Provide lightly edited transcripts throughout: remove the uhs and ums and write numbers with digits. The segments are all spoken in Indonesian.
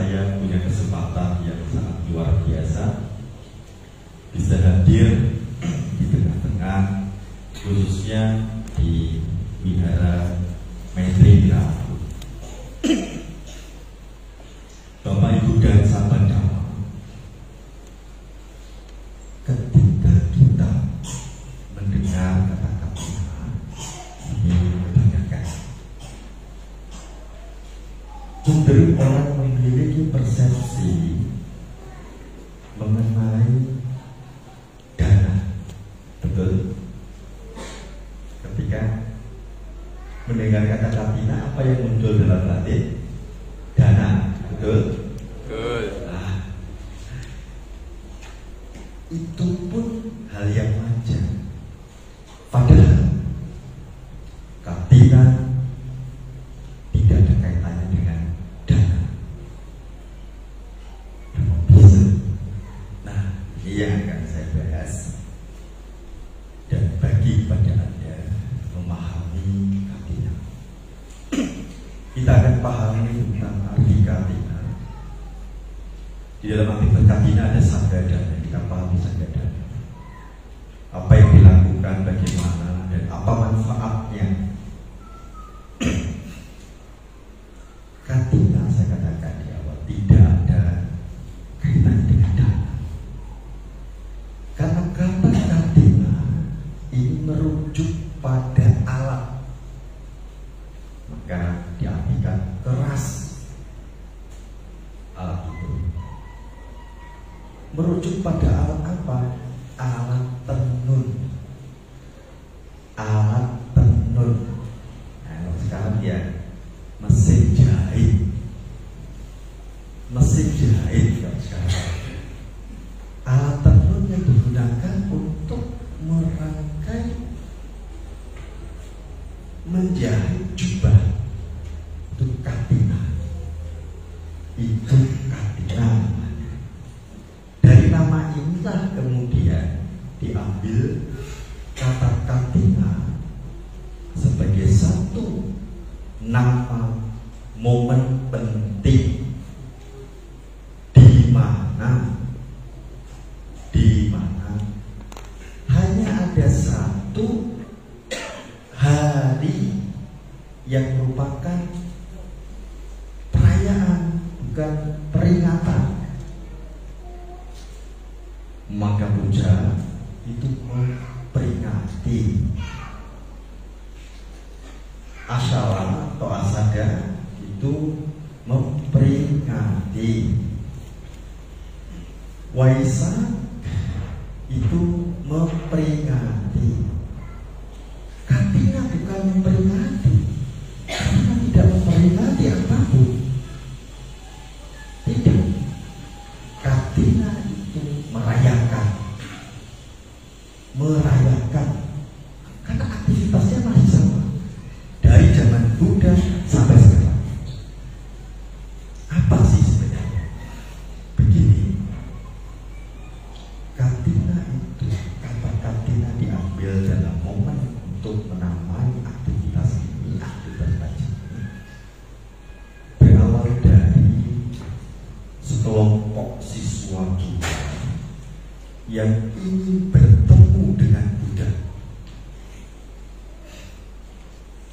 saya punya kesempatan yang sangat luar biasa bisa hadir di tengah-tengah, khususnya di Wihara Maitri Rabu. Bapak Ibu dan sahabat Dhamma, ketika kita mendengar kata-kata ini kebanyakan cenderung orang memiliki persepsi mengenai dana, betul? Ketika mendengar kata katina, apa yang muncul dalam hati? Dana, betul? Betul. Nah, itu pun hal yang wajar. Padahal katina tidak ada kaitannya dengan dana. Bisa. Nah, ini yang akan saya bahas. Dan bagi kepada Anda memahami katina, kita akan pahami tentang arti katina. Di dalam arti katina ada sagada, kita pahami sagada. Apa yang dilakukan, bagaimana, dan apa manfaatnya. Katina, saya katakan di awal, tidak ada kaitannya dengan dana. Karena kata katina ini merujuk pada alat, maka diartikan keras. Alat itu merujuk pada alat apa? Alat tenun. Alat tenun. Nah, kalau sekarang ya mesin jahit. Mesin jahit kalau sekarang. Alat tenun yang digunakan untuk merangkai, menjahit jubah, itu katina. Itu katina. Dari nama inilah kemudian diambil kata katina sebagai satu nama momen penting di mana hanya ada satu hari yang merupakan perayaan, bukan peringatan. Maka puja itu memperingati, asala atau asada itu memperingati, Waisak itu memperingati. Katina bukan memperingati. Katina tidak memperingati apapun. Tidak. Katina itu merayakan. Merayakan. Karena aktivitasnya masih sama. Dari zaman Buddha sampai sekarang. Apa sih sebenarnya? Begini. Katina itu, kata katina diambil dalam momen untuk menamai aktivitas ini, aktivitas baca ini. Berawal dari sekelompok siswa kita yang ingin bertemu dengan Buddha.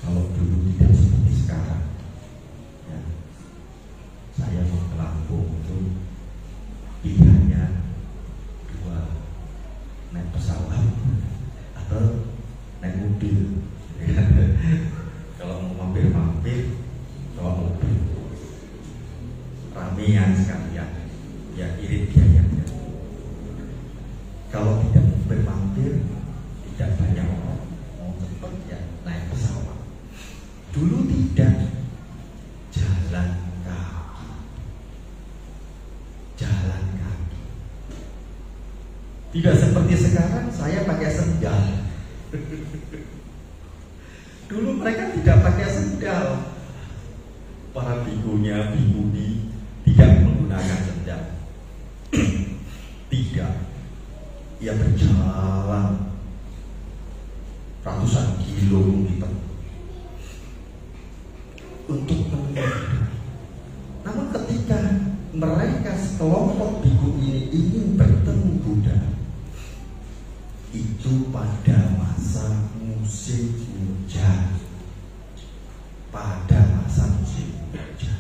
Kalau dulu tidak seperti sekarang, ya, saya mau ke Lampung itu pilihannya dua, naik pesawat atau naik mobil. Kalau mau mampir-mampir bawa mobil, ramean sekalian, ya irit biayanya. Kalau tidak mampir, tidak banyak orang, mau cepat ya naik pesawat. Dulu tidak, jalan kaki. Jalan kaki. Tidak seperti sekarang saya pakai sendal. Dulu mereka tidak pakai sendal. Para bikunya, bikuni tidak menggunakan sendal. Tidak. Ia berjalan ratusan kilometer untuk menemui. Namun ketika mereka sekelompok biku ini ingin bertemu Buddha itu pada masa musim hujan. Pada masa musim hujan,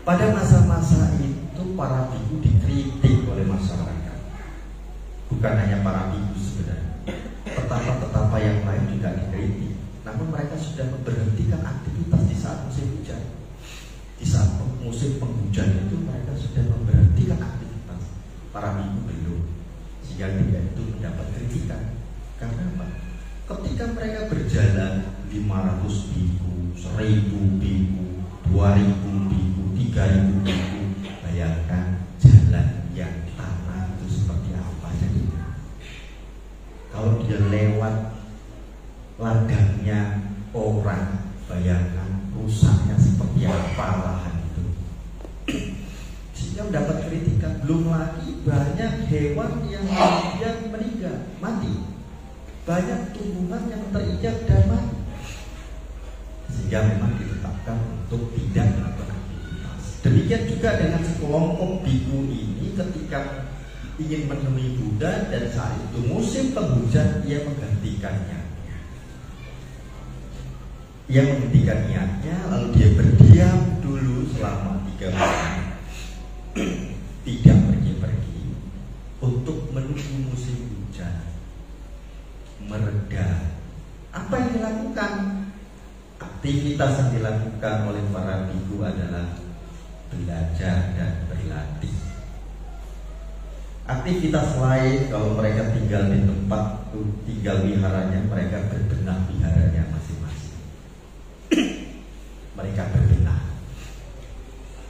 pada masa-masa itu para biku dikritik oleh masyarakat. Bukan hanya para biku sebenarnya, petapa-petapa yang lain juga dikritik. Namun mereka sudah memberhentikan aktivitas di saat musim hujan. Di saat musim penghujan itu mereka sudah memberhentikan aktivitas. Para biku belum, sehingga dia itu mendapat kritikan. Karena apa? Ketika mereka berjalan 500 biku, 1000 biku, 2000 biku, 3000 biku, bayangkan jalan yang tanah itu seperti apa jadinya. Kalau dia lewat ladangnya orang, bayangkan rusaknya seperti apa lahan itu. Sehingga mendapat kritikan. Belum lagi banyak hewan yang kemudian meninggal, mati. Banyak tumbuhan yang terinjak dan mati. Sehingga memang ditetapkan untuk tidak melakukan aktivitas. Demikian juga dengan sekelompok biku ini ketika ingin menemui Buddha dan saat itu musim penghujan, ia menghentikannya. Ia menghentikan niatnya, lalu dia berdiam dulu selama 3 bulan, tidak pergi-pergi untuk menunggu musim hujan mereda. Apa yang dilakukan? Aktivitas yang dilakukan oleh para biku adalah belajar dan berlatih. Aktivitas lain, kalau mereka tinggal di tempat tinggal wiharanya, mereka berbenah wiharanya masing-masing. Mereka berbenah.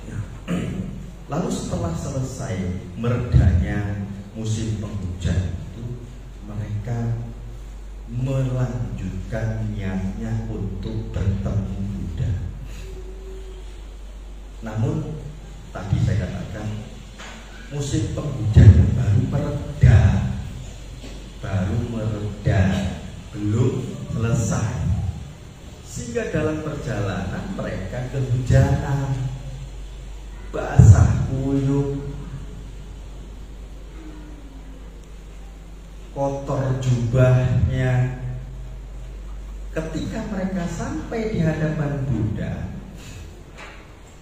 Nah, lalu setelah selesai meredanya musim penghujan itu, mereka melanjutkan niatnya untuk bertemu Buddha. Namun tadi saya katakan musim penghujan baru mereda, belum selesai. Sehingga dalam perjalanan mereka kehujanan, basah kuyup, kotor jubahnya. Ketika mereka sampai di hadapan Buddha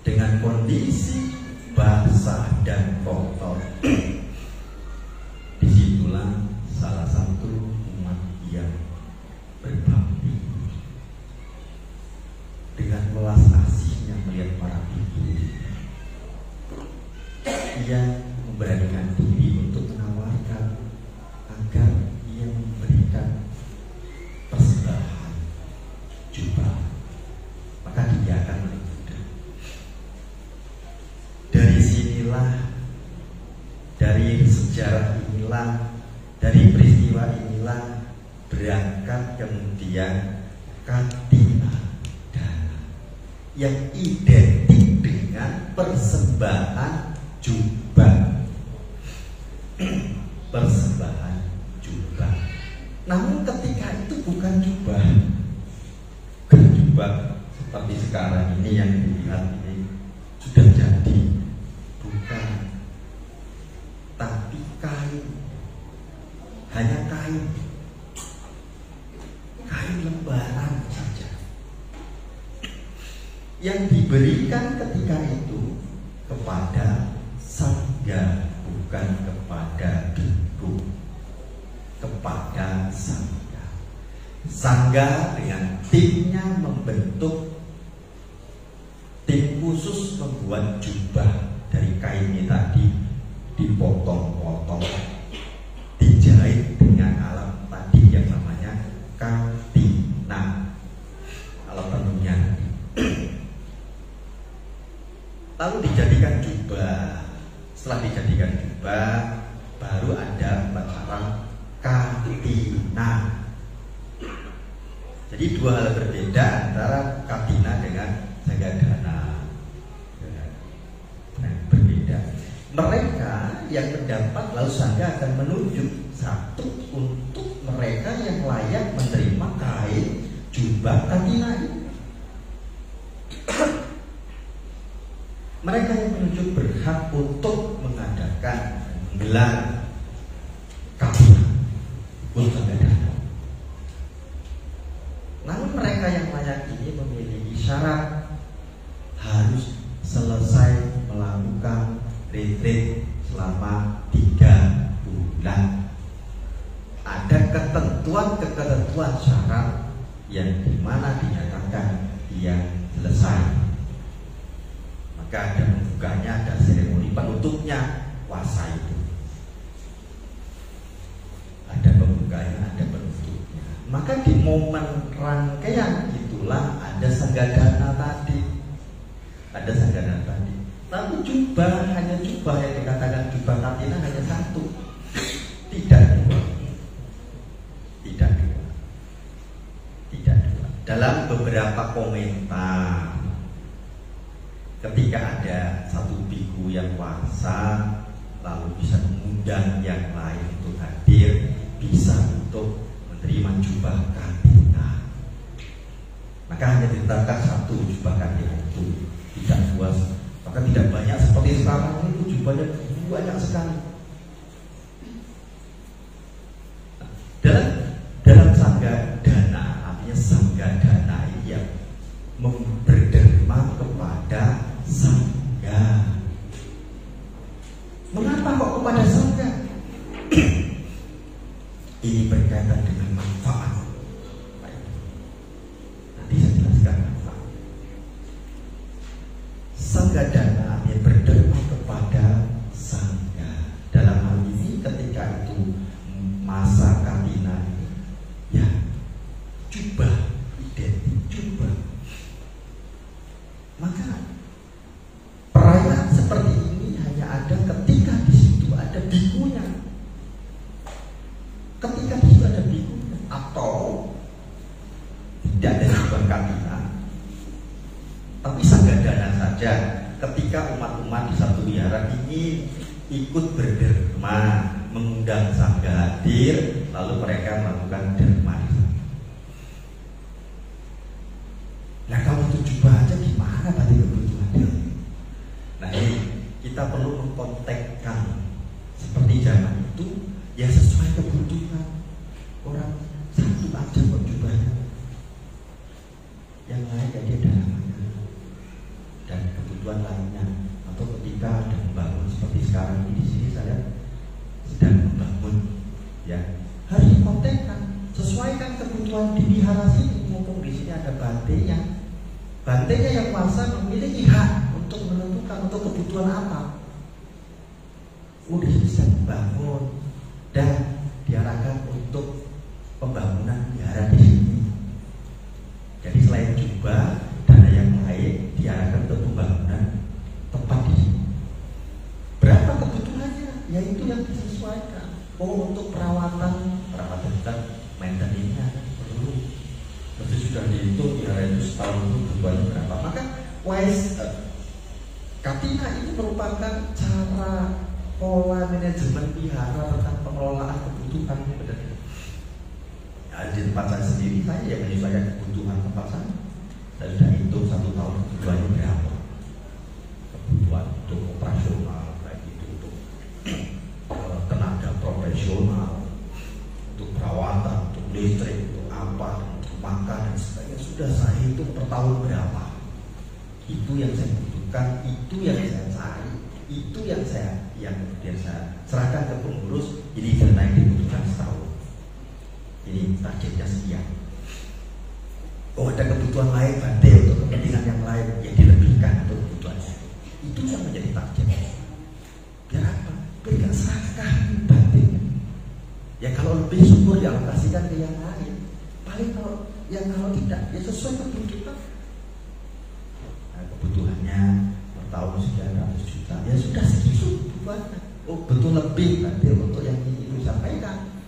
dengan kondisi basah dan kotor, disitulah salah satu umat yang berbakti dengan welas asihnya melihat para biku. Ia memberanikan diri untuk menawarkan agar ia memberikan persembahan jubah, maka dibiarkan oleh Buddha. Dari sinilah, dari sejarah inilah, dari peristiwa inilah berangkat kemudian Katina Dana yang identik dengan persembahan jubah. Persembahan jubah. Namun ketika itu bukan jubah seperti sekarang ini yang dilihat ini sudah jadi, bukan, tapi kain, hanya kain lembaran saja yang diberikan ketika itu kepada sangga, bukan kepada biku, kepada sangga. Sangga dengan timnya membentuk tim khusus membuat jubah dari kainnya tadi, dipotong-potong, dijahit dengan alat tadi yang namanya katina, alat tenunnya. Lalu dijadikan jubah. Setelah dijadikan jubah, baru ada upacara katina. Jadi dua hal berbeda antara katina dengan jagadana. Berbeda. Mereka yang mendapat lalu sangga akan menunjuk satu untuk mereka yang layak menerima kain jubah katina ini. Mereka yang menunjuk berhak untuk mengadakan menggelar kabinah untuk negara. Namun mereka yang layak ini memiliki syarat harus selesai melakukan retreat selama 3 bulan. Ada ketentuan syarat yang dimana dinyatakan dia selesai. Maka ada pembukanya, ada seremoni penutupnya puasa itu. Ada pembukanya, ada penutupnya. Maka di momen rangkaian itulah ada sanggadana tadi. Ada sanggadana tadi. Tapi jubah, hanya jubah yang dikatakan jubah katina hanya satu. Tidak dua. Tidak dua. Tidak dua. Dalam beberapa komentar, ketika ada satu biku yang puasa lalu bisa mengundang yang lain untuk hadir, bisa untuk menerima jubah katina, maka hanya ditetapkan satu jubah katina itu, tidak luas, maka tidak banyak seperti sekarang itu jubahnya banyak sekali. Dalam sanggadana, artinya sanggadana ini yang berderma kepada sangga. Mengapa kok kepada sangga? Ini berkaitan dengan manfaat. Nanti saya jelaskan manfaat. Sanggadana yang berderma kepada sangga. Dalam hal ini ketika itu masa katina ini, ya jubah, identik jubah. Maka perayaan seperti ini hanya ada ketika di situ ada bikunya. Ketika di situ ada bikunya, atau tidak ada jubah katina, tapi sanggadana saja. Ketika umat-umat di satu wihara ingin ikut berderma, mengundang sangga hadir, lalu mereka melakukan derma. Nah kalau itu jubah aja gimana tadi kebutuhannya? Nah ini kita perlu mengkontekkan seperti zaman itu, ya sesuai kebutuhan orang. Satu aja kok jubahnya, yang lain ya dia dalamannya dan kebutuhan lainnya. Atau ketika ada membangun seperti sekarang ini, di sini saya sedang membangun, ya harus dikontekkan, sesuaikan kebutuhan di wihara sini. Mumpung di sini ada bantenya, bantenya yang kuasa memiliki hak untuk menentukan untuk kebutuhan apa. Udah bisa membangun dan diarahkan untuk pembangunan wihara di sini. Jadi selain jubah, dana yang lain diarahkan untuk pembangunan tempat di sini. Berapa kebutuhannya? Ya itu yang disesuaikan. Oh untuk perawatan kan maintenance-nya perlu. Berarti sudah dihitung wihara itu setahun itu kebutuhannya berapa. Maka wise katina ini merupakan cara pola manajemen wihara tentang pengelolaan kebutuhan. Ya, di tempat saya sendiri, saya yang menyesuaikan kebutuhan tempat saya. Saya sudah hitung 1 tahun kebutuhannya berapa. Kebutuhan untuk operasional, kayak gitu, untuk tenaga profesional, untuk perawatan, untuk listrik, untuk apa, untuk makan dan sebagainya. Sudah saya hitung per tahun berapa. Itu yang saya butuhkan, itu yang saya cari, itu yang kemudian saya serahkan ke pengurus. Ini dana yang dibutuhkan setahun. Ini targetnya sekian. Oh ada kebutuhan lain bante untuk kepentingan yang lain yang dilebihkan untuk kebutuhannya. Itu yang menjadi target. Biar apa? Biar gak serakah bante. Ya kalau lebih syukur dialokasikan ke yang lain. Paling kalau tidak ya sesuai kebutuhan. Nah, kebutuhannya per tahun sekian ratus juta. Ya sudah segitu kebutuhannya. Oh betul lebih bante untuk yang ini disampaikan.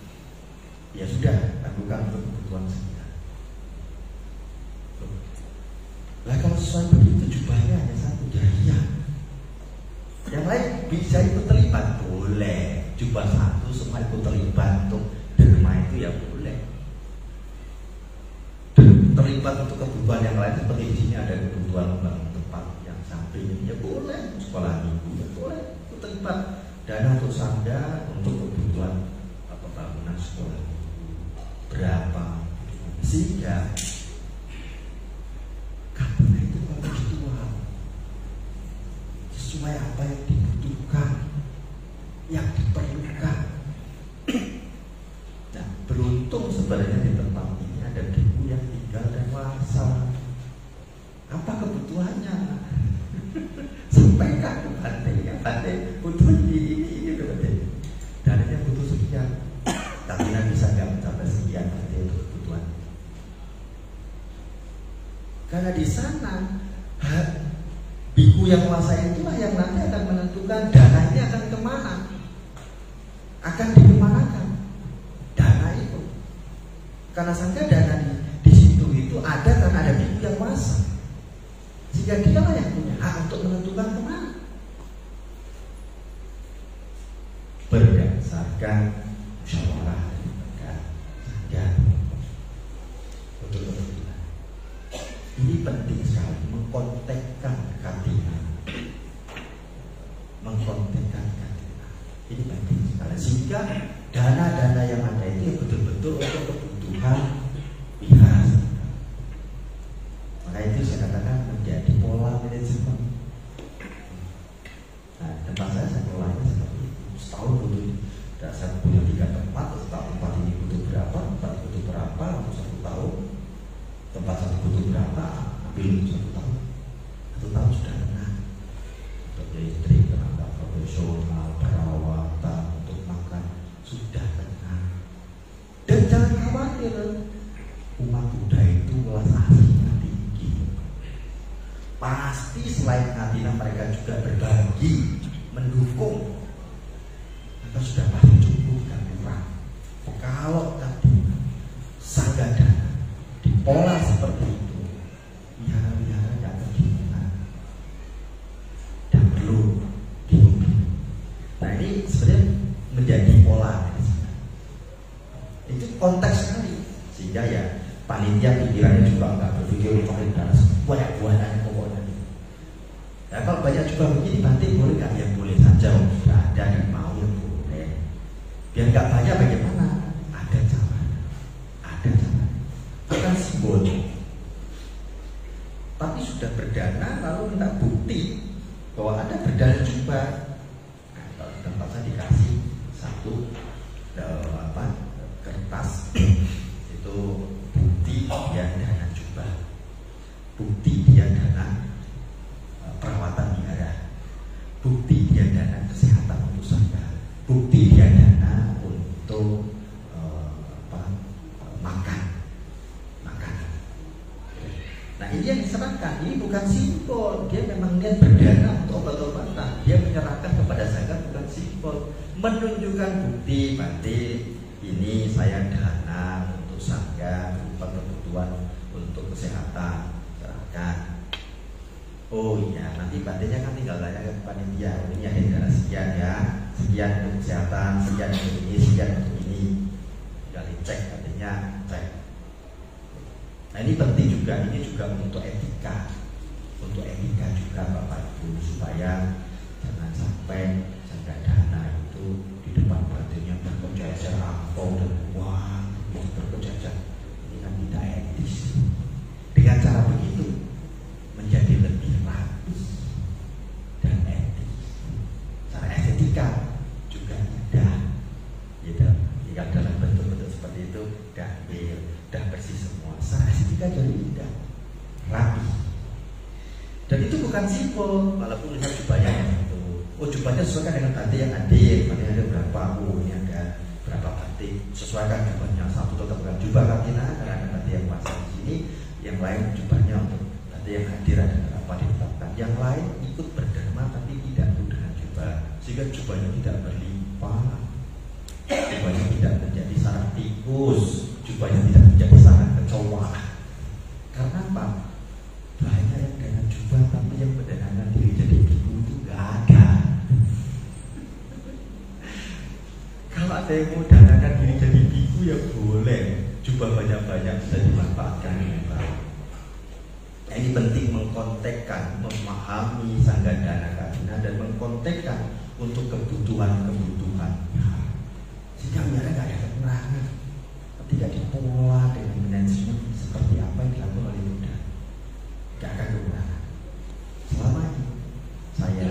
Ya sudah lakukan untuk kebutuhan sekian. Lah kalau sesuai begitu jubahnya hanya satu, ya. Yang lain bisa ikut terlibat, boleh. Jubah satu semua ikut terlibat untuk derma itu ya boleh. Terlibat untuk kebutuhan yang lain seperti di sini ada kebutuhan membangun tempat yang samping, ya boleh. sesuai apa yang dibutuhkan, yang diperlukan. Nah, beruntung sebenarnya di tempat ini ada biku yang tinggal dan wasa. Apa kebutuhannya? Sampaikan ke Bante, ya Bante butuh ini Bante. Dananya butuh sekian, tapi nanti bisa nggak mencapai sekian Bante untuk kebutuhan. Karena di sana biku yang kuasa itulah yang nanti akan menentukan dana ini akan kemana, akan dikemanakan dana itu. Karena sangka dana di situ itu ada karena ada biku yang kuasa, sehingga dia lah yang punya hak untuk menentukan kemana. Berdasarkan musyawarah dan betul-betul. Ini penting sekali mengkontekkan katingan, ini penting sekali sehingga dana-dana yang ada itu betul-betul untuk kebutuhan pihak. Maka itu saya katakan menjadi pola manajemen. Nah, tempat saya polanya seperti itu. Setahun butuh dasar punya 3 tempat, tempat ini butuh berapa, tempat butuh berapa untuk 1 tahun. Tempat satu butuh berapa, ambil 1 tahun. 1 tahun sudah tenang. Untuk listrik, tenaga profesional, perawatan, untuk makan sudah tenang. Dan jangan khawatir, umat Buddha itu welas asihnya tinggi. Pasti selain ngatina mereka juga berbagi, mendukung. Maka sudah pasti cukup dan murah. Kalau tadi sagadana pola seperti itu, wihara-wihara tidak kebingungan dan perlu diundi. Nah, ini sebenarnya menjadi pola. Itu konteks sekali, sehingga ya panitia pikirannya juga nggak berpikir cari dana banyak-banyak pokoknya. Nah, kalau banyak juga begini, nanti boleh nggak? Ya boleh saja, nggak ada dan mau yang boleh. Biar nggak banyak bagaimana? Ada cara, akan simbol. Tapi sudah berdana lalu minta bukti bahwa Anda berdana juga. Nah, kalau di tempat saya dikasih satu kertas itu bukti dia dana juga, bukti dia dana perawatan wihara, bukti dia dana kesehatan untuk saya, bukti dia dana untuk makan. Nah, ini yang diserahkan, ini bukan simbol. Dia memang niat berdana untuk obat-obatan. Dia menyerahkan kepada saya bukan simbol, menunjukkan bukti. Bante, ini saya dana untuk saya berupa kebutuhan untuk kesehatan, serahkan. Oh iya, nanti Bantenya kan tinggal tanya ke panitia. Ini ada dana sekian ya, sekian untuk kesehatan, sekian untuk ini, sekian untuk ini. Tinggal dicek, Bantenya cek. Nah, ini penting juga, ini juga untuk etika juga Bapak Ibu, supaya jangan sampai jaga dana itu di depan batinnya berkejajar angpau dan uang berkejajar. Ini kan tidak etis. Dengan cara begitu menjadi lebih rapi dan etis. Cara estetika juga indah, gitu. Jika dalam bentuk-bentuk seperti itu dah bersih semua. Secara estetika jadi indah, rapi. Dan itu bukan simbol, walaupun lihat jubahnya itu. Oh, jubahnya sesuaikan dengan batik yang hadir. Batik ada berapa? Oh, ini ada berapa batik? Sesuaikan jubahnya. Satu tetap bukan jubah katina karena ada batik yang pasang di sini. Yang lain jubahnya untuk batik yang hadir ada berapa ditetapkan. Yang lain ikut berdharma tapi tidak ikut dengan jubah, sehingga jubahnya tidak berlimpah. Jubahnya tidak menjadi saraf tikus, jubahnya tidak menjadi saraf kecoa. Karena apa? Banyak yang dengan jubah tapi yang mendandakan diri jadi biku itu gak ada. Kalau ada yang mau dandakan diri jadi biku ya boleh, jubah banyak-banyak bisa dimanfaatkan dengan baik. Nah, ini penting mengkontekkan, memahami sanggadana kadina dan mengkontekkan untuk kebutuhan-kebutuhan. Sehingga mereka gak ada kekurangan ketika dipola dengan manajemen seperti apa yang dilakukan oleh Buddha. Gak akan kekurangan. Selama ini saya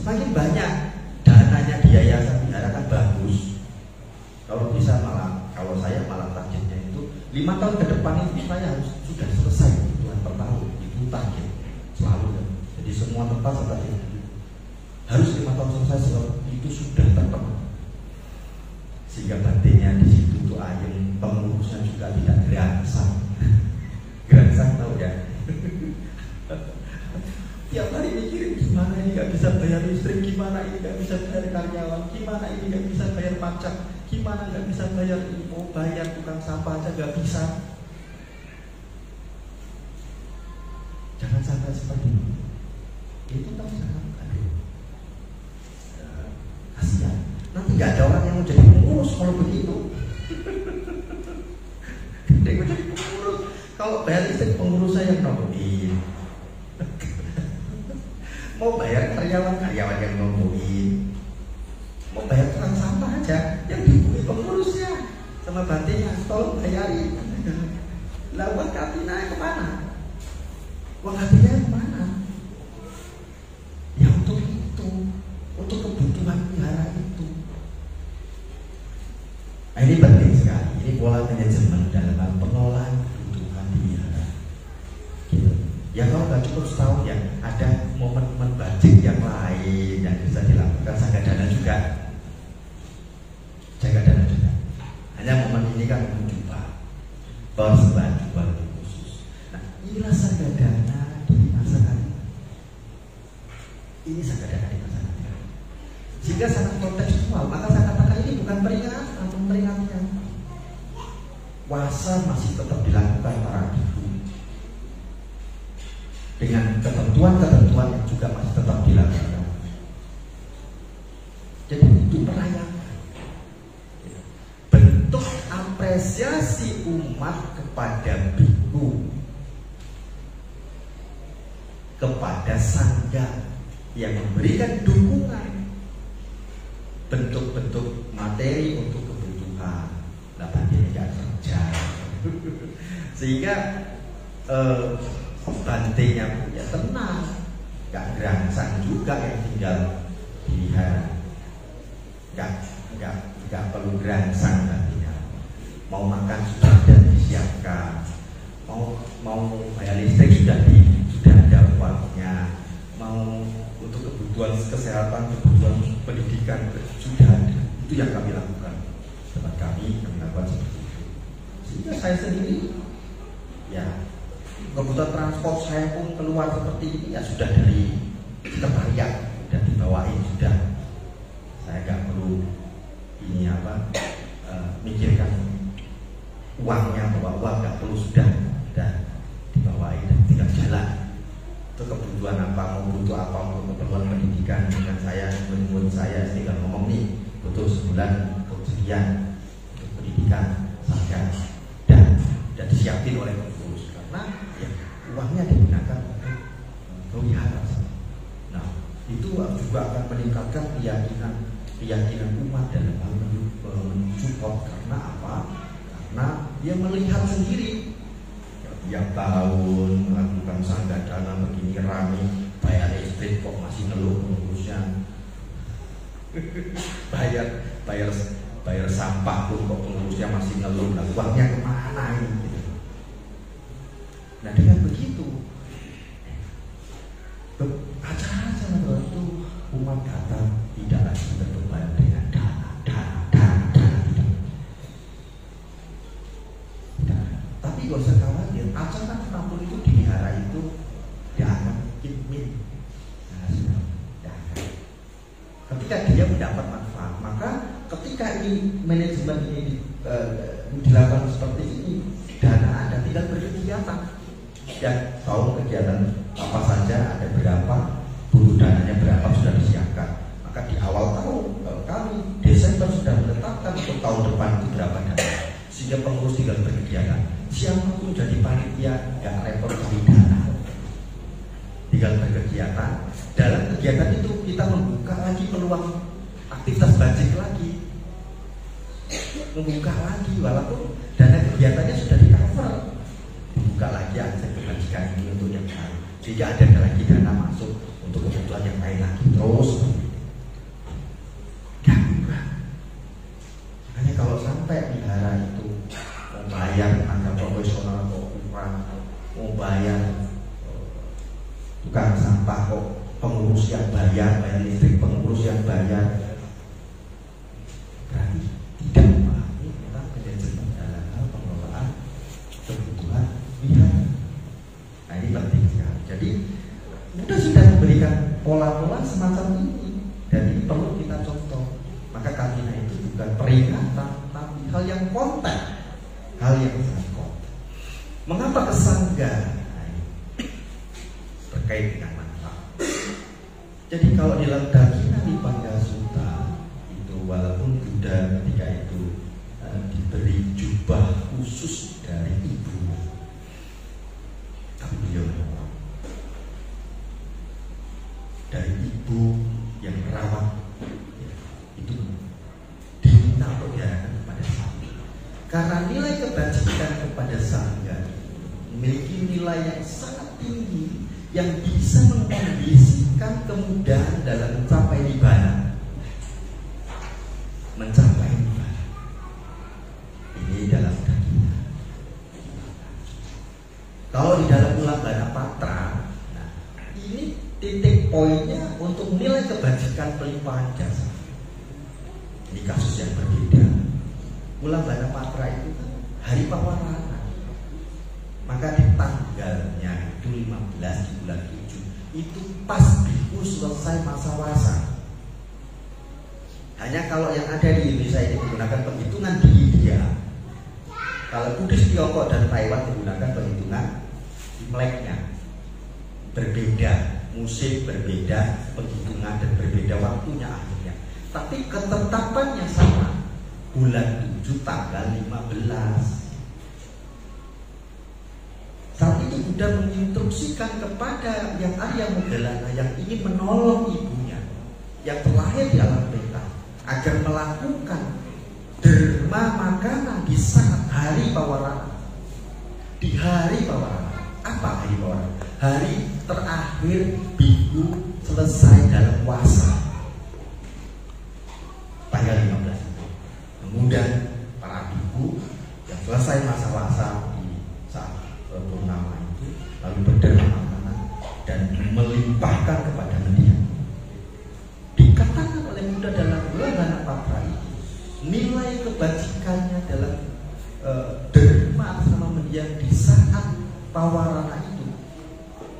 Semakin banyak dananya di yayasan wihara kan bagus. Kalau bisa malah, kalau saya malah targetnya itu 5 tahun ke depan itu saya harus sudah selesai kebutuhan per tahun. Itu target selalu ya. Jadi semua tempat seperti itu harus 5 tahun selesai, sebab itu sudah terpenuhi. Sehingga batinnya di situ tuh ayam, pengurusnya juga tidak gerangsang. Gerangsang tahu ya? Tiap hari mikirin gimana ini gak bisa bayar listrik, gimana ini gak bisa bayar karyawan, gimana ini gak bisa bayar pajak, gimana gak bisa bayar mau bayar tukang sampah aja gak bisa. Jangan sampai seperti ini. Itu tak sangat kasihan. Nanti gak ada orang yang mau jadi pengurus kalau begitu. Dia mau jadi pengurus. Kalau bayar listrik pengurus saya yang nombokin. Mau bayar karyawan yang nombokin. Mau bayar tukang sampah aja yang dihubungi pengurusnya sama bantinya, tolong bayarin. Lah uang kabinanya kemana? Uang kabinanya kemana? Ya untuk itu, untuk kebutuhan wihara itu. Nah, ini penting sekali. Ini pola manajemen dalam hal pengelolaan kebutuhan di wihara. Gitu. Ya kalau nggak cukup setahun ya ada momen-momen budget yang lain yang bisa dilakukan. Jaga dana juga. Hanya momen ini kan mencoba persembahan jual khusus. Nah, inilah jaga dana di masa kali. Ini jaga dana di masa kali. Jika sangat kontekstual, maka saya katakan ini bukan peringatan atau peringatnya. Puasa masih tetap dilakukan para ibu dengan ketentuan-ketentuan yang juga masih tetap dilakukan. Jadi itu perayaan, bentuk apresiasi umat kepada biku, kepada sangga yang memberikan dukungan, bentuk-bentuk materi untuk kebutuhan. Nah, bagian tidak kerja, sehingga bantenya punya tenang, gak gerangsang juga yang tinggal dilihat, gak perlu gerangsang nantinya. Mau makan sudah ada disiapkan, mau bayar listrik sudah ada uangnya, mau untuk kebutuhan kesehatan, kebutuhan pendidikan sudah ada. Itu yang kami lakukan. Tempat kami lakukan seperti itu. Sehingga saya sendiri, ya kebutuhan transport saya pun keluar seperti ini ya sudah dari sekretariat, sudah dibawain sudah. Saya nggak perlu ini mikirkan uangnya, bawa uang nggak perlu, sudah dibawain dan tinggal jalan. Itu kebutuhan apa, mau butuh apa untuk keperluan pendidikan dengan saya, menurut saya tinggal ngomong nih butuh sebulan sekian untuk pendidikan saja dan disiapin oleh pengurus karena ya uangnya digunakan untuk wihara. Nah itu juga akan meningkatkan keyakinan umat dalam hal mensupport. Karena apa? Karena dia melihat sendiri tiap tahun melakukan sangga dana begini rame, bayar listrik kok masih ngeluh pengurusnya, bayar sampah pun kok pengurusnya masih ngeluh. Nah, uangnya kemana ini? Gitu. Nah dengan begitu acara-acara itu umat datang tidak lagi berbeban dengan dana. Tapi gak usah khawatir, acara apapun itu di wihara itu dianggap kitmin. Ketika dia mendapat manfaat, maka ketika ini manajemen ini dilakukan seperti ini, dana ada, tinggal berkegiatan. Ya, tahu kegiatan apa saja, ada berapa, butuh dananya berapa sudah disiapkan. Maka di awal tahun kami Desember sudah menetapkan untuk tahun depan itu berapa dana, sehingga pengurus tinggal berkegiatan. Siapapun jadi panitia nggak repot cari dana, tinggal berkegiatan. Dalam kegiatan itu kita membuka lagi peluang aktivitas budget lagi, membuka lagi walaupun dana kegiatannya sudah di cover, dibuka lagi akses kebajikan ini untuk yang baru, sehingga ada lagi dana masuk untuk kebutuhan yang lain lagi terus. pengurus yang bayar listrik, pengurus yang bayar. Berarti tidak memahami tentang manajemen dalam hal pengelolaan kebutuhan wihara. Nah ini penting sekali. Jadi kita sudah memberikan pola-pola semacam ini dan ini perlu kita contoh. Maka Kamina itu bukan peringatan, tapi hal yang konten, hal yang sangat konten. Mengapa kesangga? Terkait dengan manfaat. Jadi kalau di dalam Dakina Nipaya Sutta itu walaupun Buddha ketika itu diberi jubah khusus dari ibu, tapi beliau menolak. Dari ibu yang merawat itu diminta untuk diarahkan kepada sangga. Karena nilai kebajikan kepada sangga memiliki nilai yang sangat tinggi yang bisa mengkondisikan kemudahan dalam mencapai nibbana. Mencapai nibbana. Ini dalam Dakina. Kalau di dalam Ulangbana Patra, nah, ini titik poinnya untuk nilai kebajikan pelimpahan jasa. Ini kasus yang berbeda. Ulangbana Patra itu kan hari Pawarana. Maka di tanggalnya itu 15 di bulan 7 itu pas biku selesai masa wasa. Hanya kalau yang ada di Indonesia ini menggunakan penghitungan di India. Kalau Buddhis Tiongkok dan Taiwan menggunakan penghitungan Imleknya. Berbeda musim, berbeda penghitungan dan berbeda waktunya akhirnya. Tapi ketetapannya sama. Bulan 7 tanggal 15. Saat itu Buddha menginstruksikan kepada yang Arya Moggallana yang ingin menolong ibunya yang terlahir di alam peta agar melakukan derma makanan di saat hari Pawarana. Di hari Pawarana. Apa hari Pawarana? Hari terakhir biku selesai dalam puasa. Tanggal 15 itu. Kemudian para biku yang selesai masa puasa di saat purnama itu lalu berderma makanan dan melimpahkan kepada mendiang. Dikatakan oleh Buddha dalam Ulangbana Patra ini nilai kebajikannya dalam derma sama mendiang di saat Pawarana itu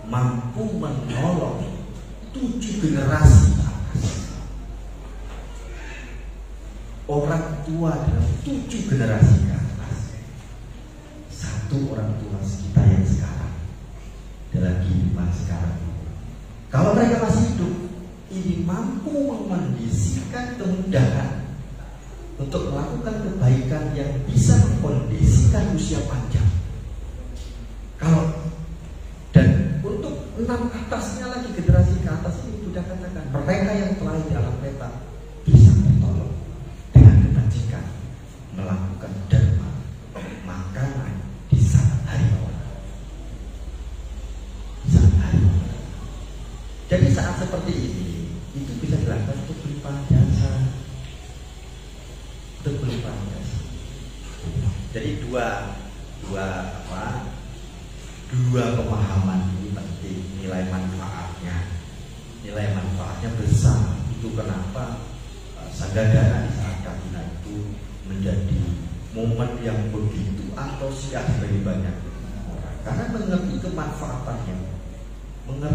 mampu menolong 7 generasi ke atas. Orang tua dalam 7 generasi ke atas. Satu orang tua kita yang sekarang dalam kehidupan sekarang. Kalau mereka masih hidup, ini mampu mengkondisikan kemudahan untuk melakukan kebaikan yang bisa mengkondisikan usia panjang. Kalau dan untuk 6 atasnya lagi, generasi ke atas ini sudah katakan mereka yang telah di alam peta bisa tertolong dengan kebajikan melakukan dharma makanan di saat hari Pawarana. Saat hari Pawarana. Jadi saat seperti ini itu bisa dilakukan untuk pelimpahan jasa. Untuk pelimpahan jasa. Jadi dua pemahaman ini penting. Nilai manfaatnya besar. Itu kenapa Sanggadana di saat Dakina itu menjadi momen yang begitu antusias bagi banyak orang karena mengerti kemanfaatannya. Nah,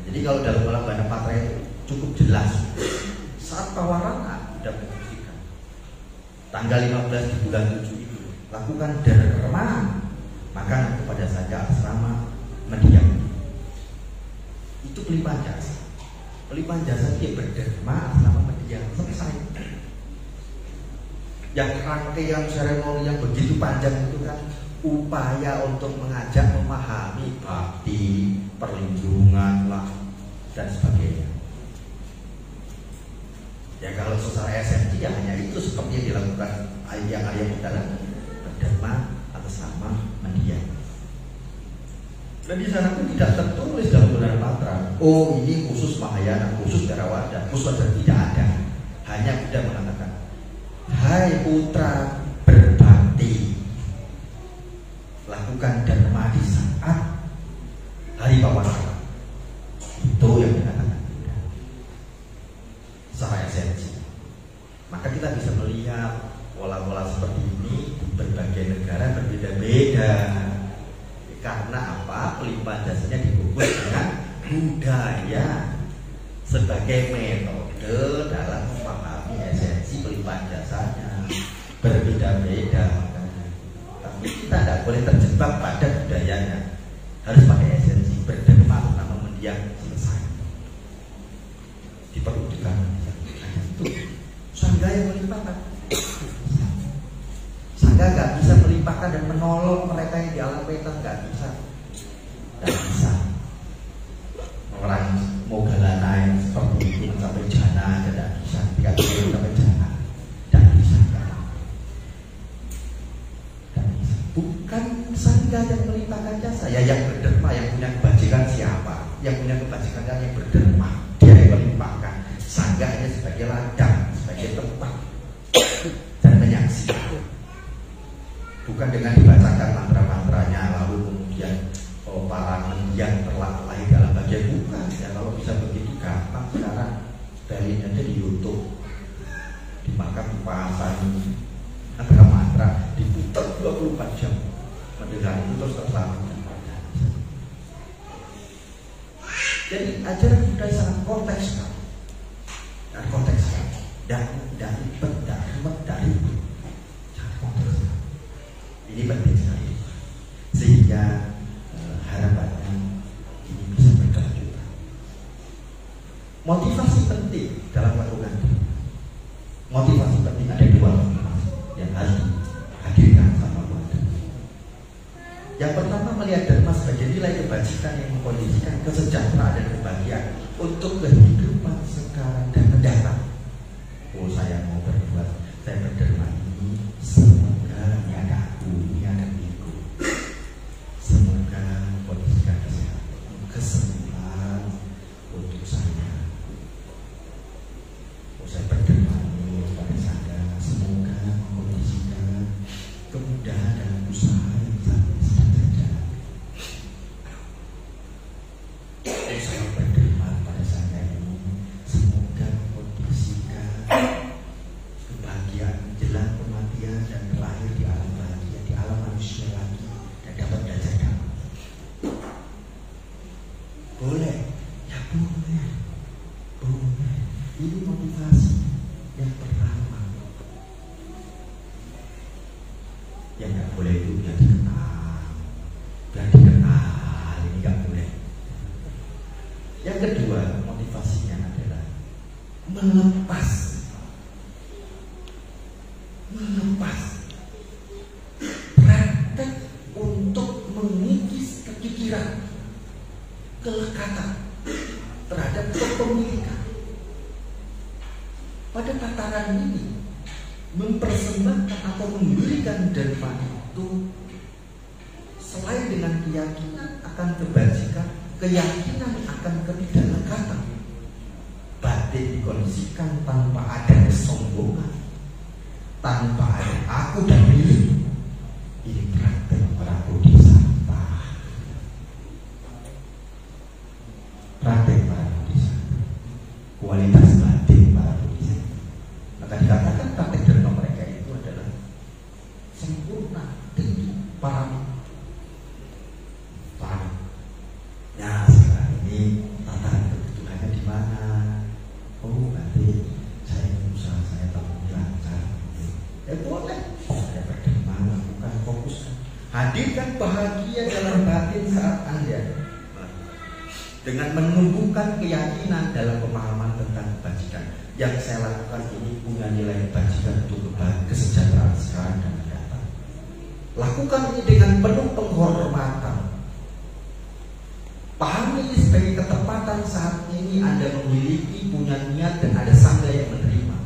jadi kalau dalam Ulangbana Patra itu cukup jelas saat Pawarana sudah menyaksikan tanggal 15 di bulan 7 itu lakukan derma makanan kepada saja asrama mendiang. Itu pelimpahan jasa. Pelimpahan jasa dia berderma asrama mendiang selesai. Yang rangkaian seremoni yang begitu panjang itu kan upaya untuk mengajak memahami bakti, perlindungan lah dan sebagainya. Ya kalau secara esensi ya hanya itu seperti yang dilakukan yang Arya Moggallana berdharma atas nama mendiang. Dan di sana pun tidak tertulis dalam Ulangbana Patra, oh ini khusus Mahayana, khusus Theravada, khusus tidak ada. Hanya Buddha mengatakan, hai putra berbakti, lakukan dharma di saat hari Pawarana. secara esensi. Maka kita bisa melihat pola-pola seperti ini di berbagai negara berbeda-beda. Karena apa? Pelimpahan jasanya dibungkus dengan budaya sebagai metode dalam memahami esensi pelimpahan jasanya. Berbeda-beda. Tapi kita tidak boleh terjebak pada budayanya. Harus pakai esensi berderma nama mendiang selesai. Diperlukan itu sangga yang melimpahkan. Sangga nggak bisa melimpahkan dan menolong mereka yang di alam wetan, nggak bisa. Nggak bisa. Orang mau galana yang seperti itu mencapai jana aja nggak bisa. Tidak bisa mencapai jana. Nggak bisa. Bukan sangga yang melimpahkan jasa, ya yang berderma, yang punya kebajikan siapa? Yang punya kebajikan yang berderma, dia yang melimpahkan. Sangga hanya sebagai ladang, sebagai tempat dan menyaksikan. Bukan dengan dibacakan mantra-mantranya lalu kemudian para mendiang terlalai dalam bagian bukan. Ya kalau bisa begitu gampang sekarang dari aja di YouTube, dimakan dipasang antara mantra diputar 24 jam mendengar itu terus tersambung. Jadi ajaran budaya sangat konteks kan? Dan konteks kan? Dari ini penting sekali sehingga harapannya ini bisa berkelanjutan. Motivasi penting dalam melakukan ini. Motivasi penting ada dua motivasi yang harus dihadirkan sama keluarga. Yang pertama melihat dharma sebagai nilai kebajikan yang mengkondisikan kesejahteraan dan kebahagiaan untuk kehidupan sekarang dan mendatang. Oh saya mau berbuat, saya berderma ini semoga ini ada aku, ini ada diriku. Semoga kondisikan kesehatan, kesembuhan untuk saya. Oh saya berderma ini pada saya, semoga kondisikan kemudahan dalam usaha yang saat ini sedang terjadi. Oh saya berderma pada saya ini, semoga kondisikan kebahagiaan jelang kematian dan terlahir di alam bahagia, di alam manusia lagi dan dapat belajar dhamma. Boleh, ya boleh, boleh. Ini motivasi yang pertama. Yang nggak boleh itu biar dikenal, ini nggak boleh. Yang kedua motivasinya adalah melepas praktek untuk mengikis kepikiran, kelekatan terhadap kepemilikan. Pada tataran ini mempersembahkan atau memberikan dharma itu selain dengan keyakinan akan kebajikan, keyakinan akan ketidaklekatan, batin dikondisikan tanpa ada kesombongan, tanpa ada aku dan milik. Ini praktek para bodhisatta. Praktek para bodhisatta. Kualitas batin para bodhisatta. Maka dikatakan praktek dharma mereka itu adalah sempurna, tinggi, parami. Nah sekarang ini tataran kebutuhannya di mana? Oh nanti saya usaha saya tahun lancar. Boleh. Saya berderma melakukan fokus. Hadirkan bahagia dalam batin saat Anda dengan menumbuhkan keyakinan dalam pemahaman tentang kebajikan. Yang saya lakukan ini punya nilai kebajikan untuk kesejahteraan sekarang dan mendatang. Lakukan ini dengan penuh penghormatan. Pahami ini sebagai ketepatan saat ini Anda memiliki, punya niat dan ada sangga yang menerima.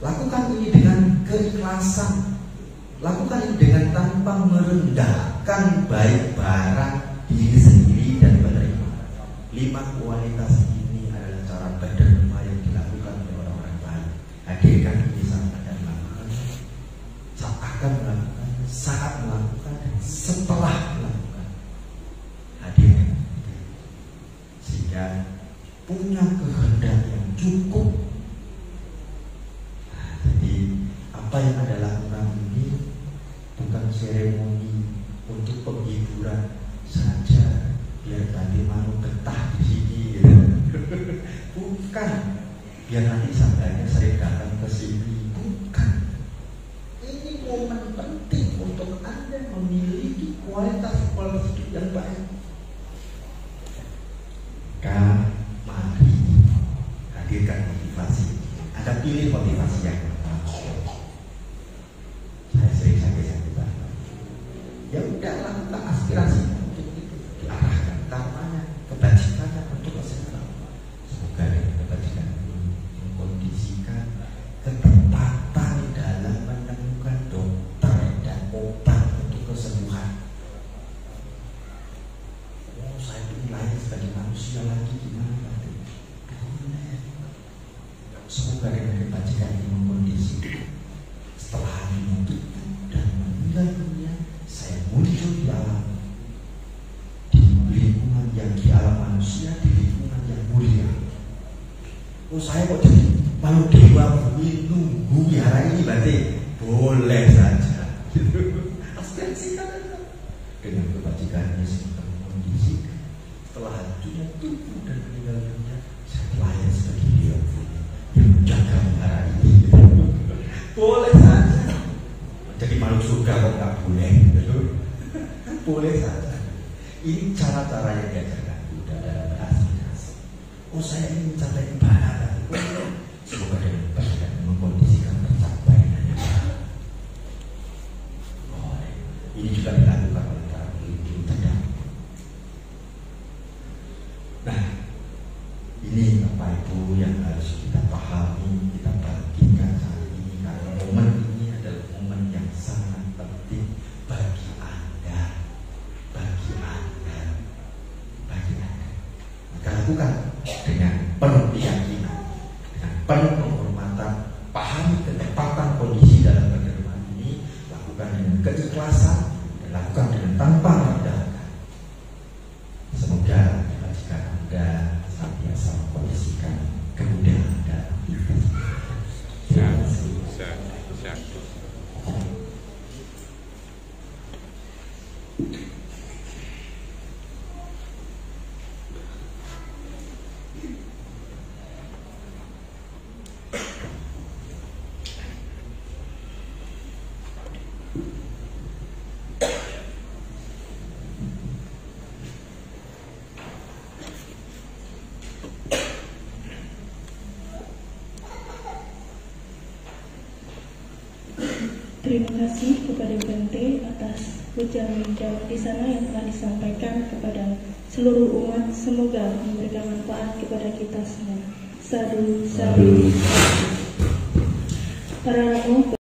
Lakukan ini dengan keikhlasan. Lakukan ini dengan tanpa merendahkan baik barang diri sendiri dan menerima. 5 kualitas ini adalah cara berderma yang dilakukan oleh orang-orang baik. Hadirkan ini saat Anda melakukan, saat akan melakukan, saat melakukan, dan setelah melakukan. Hadirkan sehingga punya kehendak yang cukup apa yang Anda lakukan ini bukan seremoni untuk penghiburan saja biar tadi mau betah di sini gitu. Bukan biar nanti sambalnya sering datang ke sini, bukan. Ini momen penting untuk Anda memiliki kualitas hidup yang baik. Mari hadirkan motivasi. Anda pilih motivasi yang mana. Saya sering sakit-sakit banget. Ya udah, lakukan aspirasi untuk itu, diarahkan utamanya kebajikannya untuk kesehatan. Semoga dengan kebajikan ini mengkondisikan ketepatan dalam menemukan dokter dan obat untuk kesembuhan. Oh, saya itu lahir sebagai manusia lagi gimana? Boleh. Semoga dengan kebajikan ini mengkondisikan setelah hidup dan meninggal dunia, saya muncul di alam, di lingkungan yang di alam manusia, di lingkungan yang mulia. Oh, saya kok jadi malu dewa bumi nunggu wihara ini berarti boleh saja. Aspirasikan aja. Dengan kebajikan ini semoga mengkondisikan setelah hancurnya tubuh dan meninggal dunia, saya lahir sebagai dewa bumi yang menjaga wihara ini. Boleh saja. Jadi makhluk surga kok nggak boleh, betul? Boleh saja. Ini cara-cara yang diajarkan Buddha dalam beraspirasi. Oh, saya ingin mencapai kebahagiaan. Semoga dengan kebahagiaan mengkondisikan tercapainya. Oh, ini juga dilakukan oleh para guru terdahulu. Nah, ini Bapak Ibu yang harus kita pahami, kita bagikan saat ini, karena momen ini adalah momen yang sangat penting bagi Anda, bagi Anda, bagi Anda. Maka lakukan dengan penuh keyakinan, dengan penuh penghormatan, pahami ketepatan kondisi dalam berderma ini, lakukan dengan keikhlasan, dan lakukan dengan tanpa merendahkan. Semoga kebajikan Anda senantiasa mengkondisikan kemudahan Anda. Terima kasih kepada Bante atas ucapan jawab di sana yang telah disampaikan kepada seluruh umat. Semoga memberikan manfaat kepada kita semua. Sadu, sadu. Para